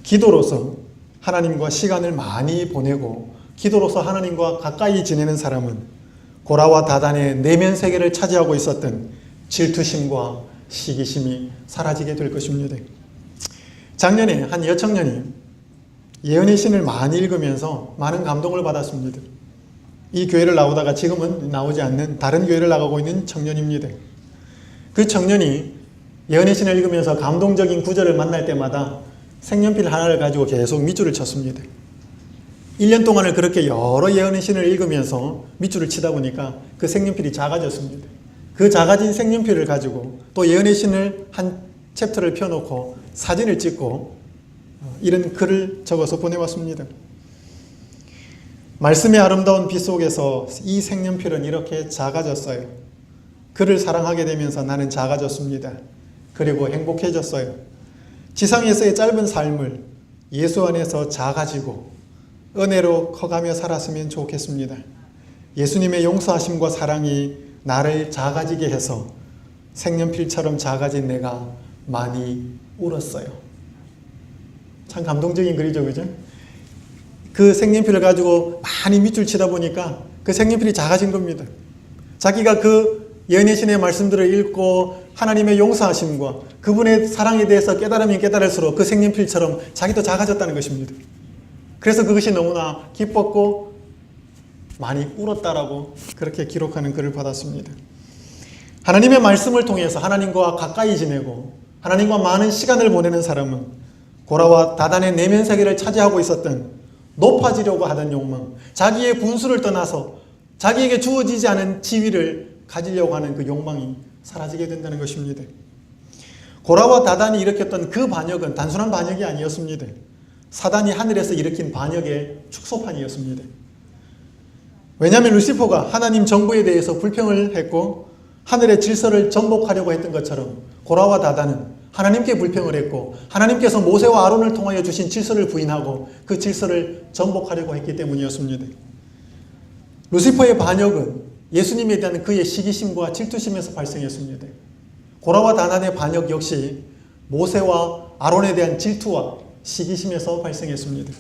기도로서 하나님과 시간을 많이 보내고 기도로서 하나님과 가까이 지내는 사람은 고라와 다단의 내면 세계를 차지하고 있었던 질투심과 시기심이 사라지게 될 것입니다. 작년에 한 여청년이 예언의 신을 많이 읽으면서 많은 감동을 받았습니다. 이 교회를 나오다가 지금은 나오지 않는 다른 교회를 나가고 있는 청년입니다. 그 청년이 예언의 신을 읽으면서 감동적인 구절을 만날 때마다 색연필 하나를 가지고 계속 밑줄을 쳤습니다. 1년 동안을 그렇게 여러 예언의 신을 읽으면서 밑줄을 치다 보니까 그 색연필이 작아졌습니다. 그 작아진 색연필을 가지고 또 예언의 신을 한 챕터를 펴놓고 사진을 찍고 이런 글을 적어서 보내왔습니다. 말씀의 아름다운 빛 속에서 이 색연필은 이렇게 작아졌어요. 그를 사랑하게 되면서 나는 작아졌습니다. 그리고 행복해졌어요. 지상에서의 짧은 삶을 예수 안에서 작아지고 은혜로 커가며 살았으면 좋겠습니다. 예수님의 용서하심과 사랑이 나를 작아지게 해서 색연필처럼 작아진 내가 많이 울었어요. 참 감동적인 글이죠, 그죠? 그 색연필을 가지고 많이 밑줄 치다 보니까 그 색연필이 작아진 겁니다. 자기가 그 예언의 신의 말씀들을 읽고 하나님의 용서하심과 그분의 사랑에 대해서 깨달으면 깨달을수록 그 색연필처럼 자기도 작아졌다는 것입니다. 그래서 그것이 너무나 기뻤고 많이 울었다라고 그렇게 기록하는 글을 받았습니다. 하나님의 말씀을 통해서 하나님과 가까이 지내고 하나님과 많은 시간을 보내는 사람은 고라와 다단의 내면 세계를 차지하고 있었던 높아지려고 하던 욕망, 자기의 분수를 떠나서 자기에게 주어지지 않은 지위를 가지려고 하는 그 욕망이 사라지게 된다는 것입니다. 고라와 다단이 일으켰던 그 반역은 단순한 반역이 아니었습니다. 사단이 하늘에서 일으킨 반역의 축소판이었습니다. 왜냐하면 루시퍼가 하나님 정부에 대해서 불평을 했고 하늘의 질서를 전복하려고 했던 것처럼 고라와 다단은 하나님께 불평을 했고 하나님께서 모세와 아론을 통하여 주신 질서를 부인하고 그 질서를 전복하려고 했기 때문이었습니다. 루시퍼의 반역은 예수님에 대한 그의 시기심과 질투심에서 발생했습니다. 고라와 다단의 반역 역시 모세와 아론에 대한 질투와 시기심에서 발생했습니다.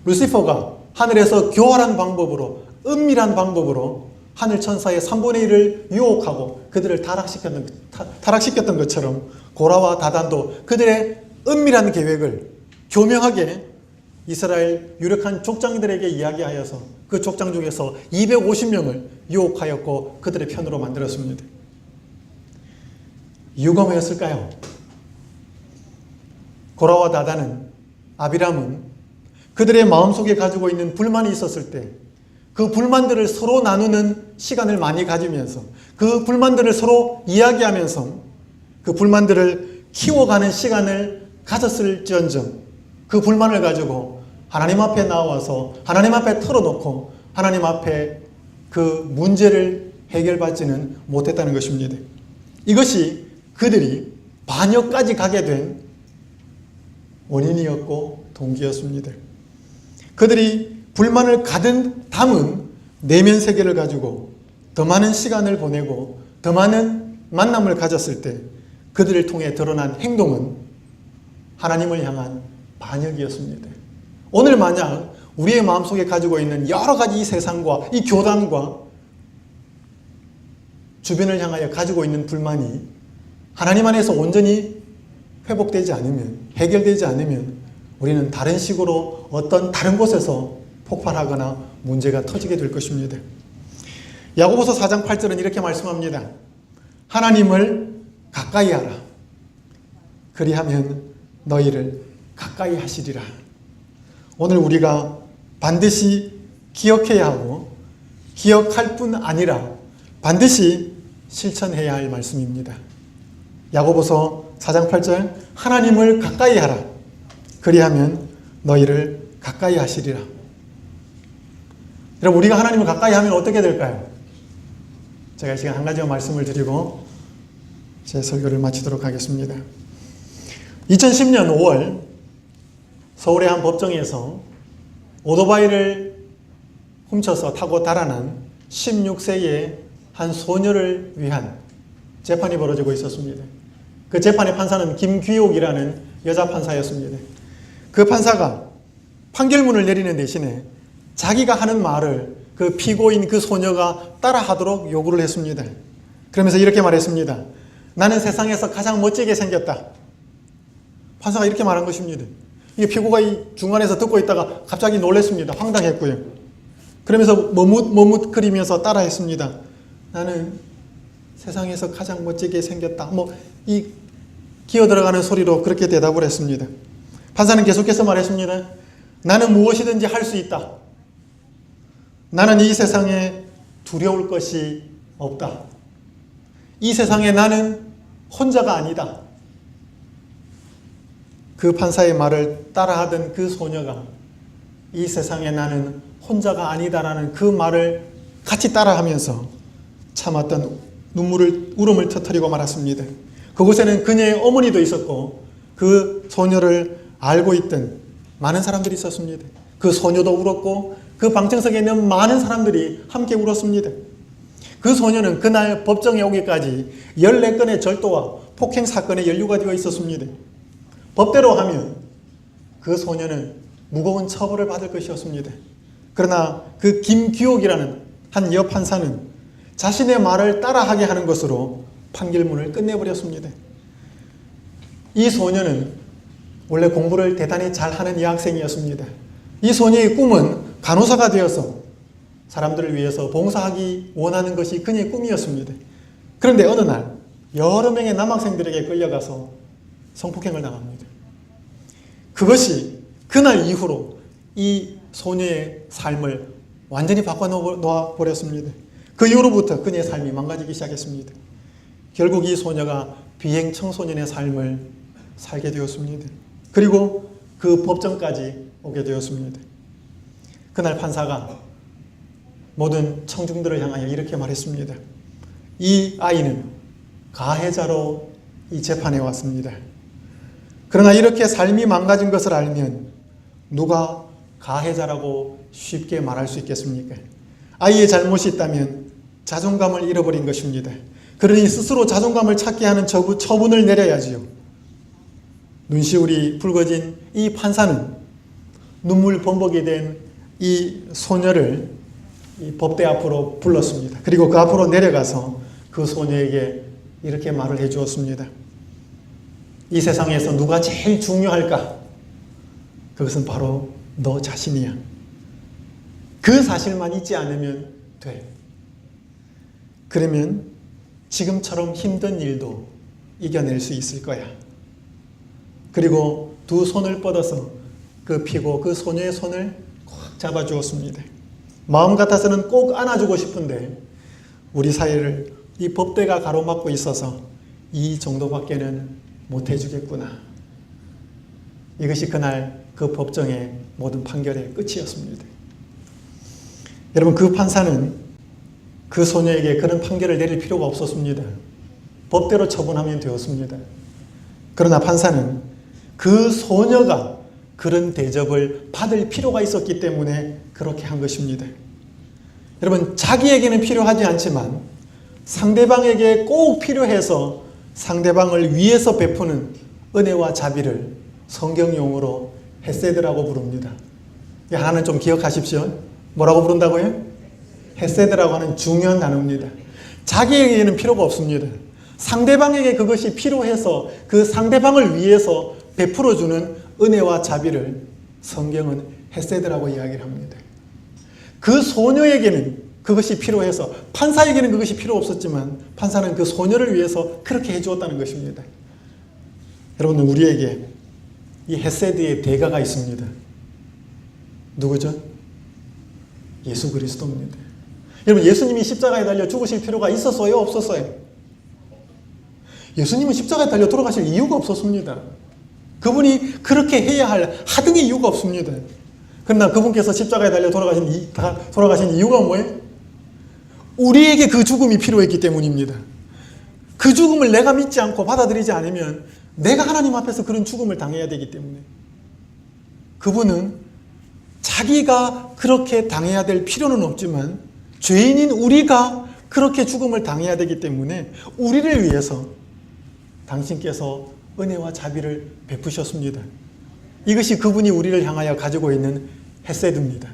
루시퍼가 하늘에서 교활한 방법으로 은밀한 방법으로 하늘 천사의 3분의 1을 유혹하고 그들을 타락시켰던 것처럼 고라와 다단도 그들의 은밀한 계획을 교명하게 이스라엘 유력한 족장들에게 이야기하여서 그 족장 중에서 250명을 유혹하였고 그들의 편으로 만들었습니다. 이유가 뭐였을까요? 고라와 다단은, 아비람은 그들의 마음속에 가지고 있는 불만이 있었을 때 그 불만들을 서로 나누는 시간을 많이 가지면서 그 불만들을 서로 이야기하면서 그 불만들을 키워가는 시간을 가졌을지언정 그 불만을 가지고 하나님 앞에 나와서 하나님 앞에 털어놓고 하나님 앞에 그 문제를 해결받지는 못했다는 것입니다. 이것이 그들이 반역까지 가게 된 원인이었고 동기였습니다. 그들이 불만을 가득 담은 내면 세계를 가지고 더 많은 시간을 보내고 더 많은 만남을 가졌을 때 그들을 통해 드러난 행동은 하나님을 향한 반역이었습니다. 오늘 만약 우리의 마음속에 가지고 있는 여러 가지 이 세상과 이 교단과 주변을 향하여 가지고 있는 불만이 하나님 안에서 온전히 회복되지 않으면, 해결되지 않으면 우리는 다른 식으로 어떤 다른 곳에서 폭발하거나 문제가 터지게 될 것입니다. 야고보서 4장 8절은 이렇게 말씀합니다. 하나님을 가까이 하라. 그리하면 너희를 가까이 하시리라. 오늘 우리가 반드시 기억해야 하고 기억할 뿐 아니라 반드시 실천해야 할 말씀입니다. 야고보서 4장 8절 하나님을 가까이 하라. 그리하면 너희를 가까이 하시리라. 여러분, 우리가 하나님을 가까이 하면 어떻게 될까요? 제가 이 시간 한 가지만 말씀을 드리고 제 설교를 마치도록 하겠습니다. 2010년 5월 서울의 한 법정에서 오토바이를 훔쳐서 타고 달아난 16세의 한 소녀를 위한 재판이 벌어지고 있었습니다. 그 재판의 판사는 김귀옥이라는 여자 판사였습니다. 그 판사가 판결문을 내리는 대신에 자기가 하는 말을 그 피고인 그 소녀가 따라하도록 요구를 했습니다. 그러면서 이렇게 말했습니다. 나는 세상에서 가장 멋지게 생겼다. 판사가 이렇게 말한 것입니다. 이게 피고가 이 중간에서 듣고 있다가 갑자기 놀랐습니다. 황당했고요. 그러면서 머뭇거리면서 따라했습니다. 나는 세상에서 가장 멋지게 생겼다. 이 기어 들어가는 소리로 그렇게 대답을 했습니다. 판사는 계속해서 말했습니다. 나는 무엇이든지 할 수 있다. 나는 이 세상에 두려울 것이 없다. 이 세상에 나는 혼자가 아니다. 그 판사의 말을 따라하던 그 소녀가 이 세상에 나는 혼자가 아니다라는 그 말을 같이 따라하면서 참았던 울음을 터뜨리고 말았습니다. 그곳에는 그녀의 어머니도 있었고 그 소녀를 알고 있던 많은 사람들이 있었습니다. 그 소녀도 울었고 그 방청석에 있는 많은 사람들이 함께 울었습니다. 그 소녀는 그날 법정에 오기까지 14건의 절도와 폭행 사건에 연루가 되어 있었습니다. 법대로 하면 그 소녀는 무거운 처벌을 받을 것이었습니다. 그러나 그 김규옥이라는 한 여판사는 자신의 말을 따라하게 하는 것으로 판결문을 끝내버렸습니다. 이 소녀는 원래 공부를 대단히 잘하는 여학생이었습니다. 이 소녀의 꿈은 간호사가 되어서 사람들을 위해서 봉사하기 원하는 것이 그녀의 꿈이었습니다. 그런데 어느 날 여러 명의 남학생들에게 끌려가서 성폭행을 당합니다. 그것이 그날 이후로 이 소녀의 삶을 완전히 바꿔놓아 버렸습니다. 그 이후로부터 그녀의 삶이 망가지기 시작했습니다. 결국 이 소녀가 비행 청소년의 삶을 살게 되었습니다. 그리고 그 법정까지 오게 되었습니다. 그날 판사가 모든 청중들을 향하여 이렇게 말했습니다. 이 아이는 가해자로 이 재판에 왔습니다. 그러나 이렇게 삶이 망가진 것을 알면 누가 가해자라고 쉽게 말할 수 있겠습니까? 아이의 잘못이 있다면 자존감을 잃어버린 것입니다. 그러니 스스로 자존감을 찾게 하는 처분을 내려야지요. 눈시울이 붉어진 이 판사는 눈물 범벅이 된 이 소녀를 이 법대 앞으로 불렀습니다. 그리고 그 앞으로 내려가서 그 소녀에게 이렇게 말을 해주었습니다. 이 세상에서 누가 제일 중요할까? 그것은 바로 너 자신이야. 그 사실만 잊지 않으면 돼. 그러면 지금처럼 힘든 일도 이겨낼 수 있을 거야. 그리고 두 손을 뻗어서 그 피고 그 소녀의 손을 꽉 잡아주었습니다. 마음 같아서는 꼭 안아주고 싶은데 우리 사회를 이 법대가 가로막고 있어서 이 정도밖에는 못 해주겠구나. 이것이 그날 그 법정의 모든 판결의 끝이었습니다. 여러분, 그 판사는 그 소녀에게 그런 판결을 내릴 필요가 없었습니다. 법대로 처분하면 되었습니다. 그러나 판사는 그 소녀가 그런 대접을 받을 필요가 있었기 때문에 그렇게 한 것입니다. 여러분, 자기에게는 필요하지 않지만 상대방에게 꼭 필요해서 상대방을 위해서 베푸는 은혜와 자비를 성경용어로 헤세드라고 부릅니다. 하나는 좀 기억하십시오. 뭐라고 부른다고요? 헤세드라고 하는 중요한 단어입니다. 자기에게는 필요가 없습니다. 상대방에게 그것이 필요해서 그 상대방을 위해서 베풀어주는 은혜와 자비를 성경은 헤세드라고 이야기를 합니다. 그 소녀에게는 그것이 필요해서 판사에게는 그것이 필요 없었지만 판사는 그 소녀를 위해서 그렇게 해주었다는 것입니다. 여러분, 우리에게 이 헤세드의 대가가 있습니다. 누구죠? 예수 그리스도입니다. 여러분, 예수님이 십자가에 달려 죽으실 필요가 있었어요? 없었어요? 예수님은 십자가에 달려 돌아가실 이유가 없었습니다. 그분이 그렇게 해야 할 하등의 이유가 없습니다. 그러나 그분께서 십자가에 달려 돌아가신 이유가 뭐예요? 우리에게 그 죽음이 필요했기 때문입니다. 그 죽음을 내가 믿지 않고 받아들이지 않으면 내가 하나님 앞에서 그런 죽음을 당해야 되기 때문에 그분은 자기가 그렇게 당해야 될 필요는 없지만 죄인인 우리가 그렇게 죽음을 당해야 되기 때문에 우리를 위해서 당신께서 은혜와 자비를 베푸셨습니다. 이것이 그분이 우리를 향하여 가지고 있는 헤세드입니다.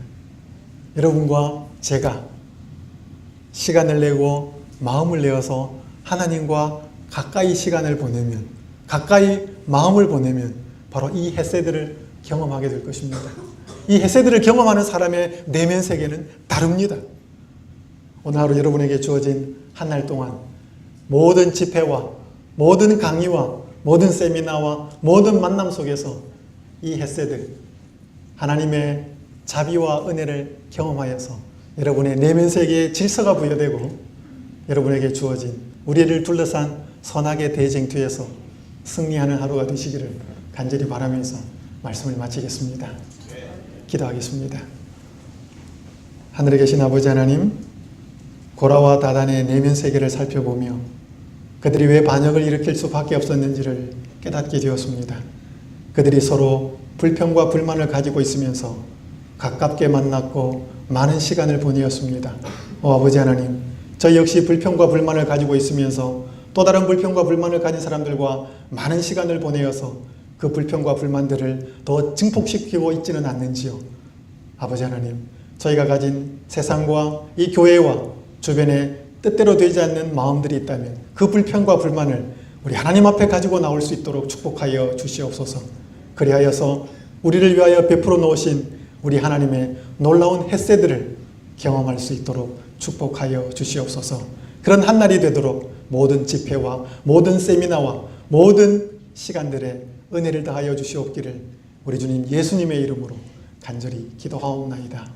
여러분과 제가 시간을 내고 마음을 내어서 하나님과 가까이 시간을 보내면, 가까이 마음을 보내면 바로 이 헤세드를 경험하게 될 것입니다. 이 헤세드를 경험하는 사람의 내면 세계는 다릅니다. 오늘 하루 여러분에게 주어진 한 날 동안 모든 집회와 모든 강의와 모든 세미나와 모든 만남 속에서 이 헤세드, 하나님의 자비와 은혜를 경험하여서 여러분의 내면 세계에 질서가 부여되고 여러분에게 주어진 우리를 둘러싼 선악의 대쟁투에서 승리하는 하루가 되시기를 간절히 바라면서 말씀을 마치겠습니다. 기도하겠습니다. 하늘에 계신 아버지 하나님, 고라와 다단의 내면 세계를 살펴보며 그들이 왜 반역을 일으킬 수밖에 없었는지를 깨닫게 되었습니다. 그들이 서로 불평과 불만을 가지고 있으면서 가깝게 만났고 많은 시간을 보내었습니다. 아버지 하나님, 저희 역시 불평과 불만을 가지고 있으면서 또 다른 불평과 불만을 가진 사람들과 많은 시간을 보내어서 그 불평과 불만들을 더 증폭시키고 있지는 않는지요. 아버지 하나님, 저희가 가진 세상과 이 교회와 주변에 뜻대로 되지 않는 마음들이 있다면 그 불평과 불만을 우리 하나님 앞에 가지고 나올 수 있도록 축복하여 주시옵소서. 그리하여서 우리를 위하여 베풀어 놓으신 우리 하나님의 놀라운 헤세드를 경험할 수 있도록 축복하여 주시옵소서. 그런 한 날이 되도록 모든 집회와 모든 세미나와 모든 시간들에 은혜를 더하여 주시옵기를 우리 주님 예수님의 이름으로 간절히 기도하옵나이다.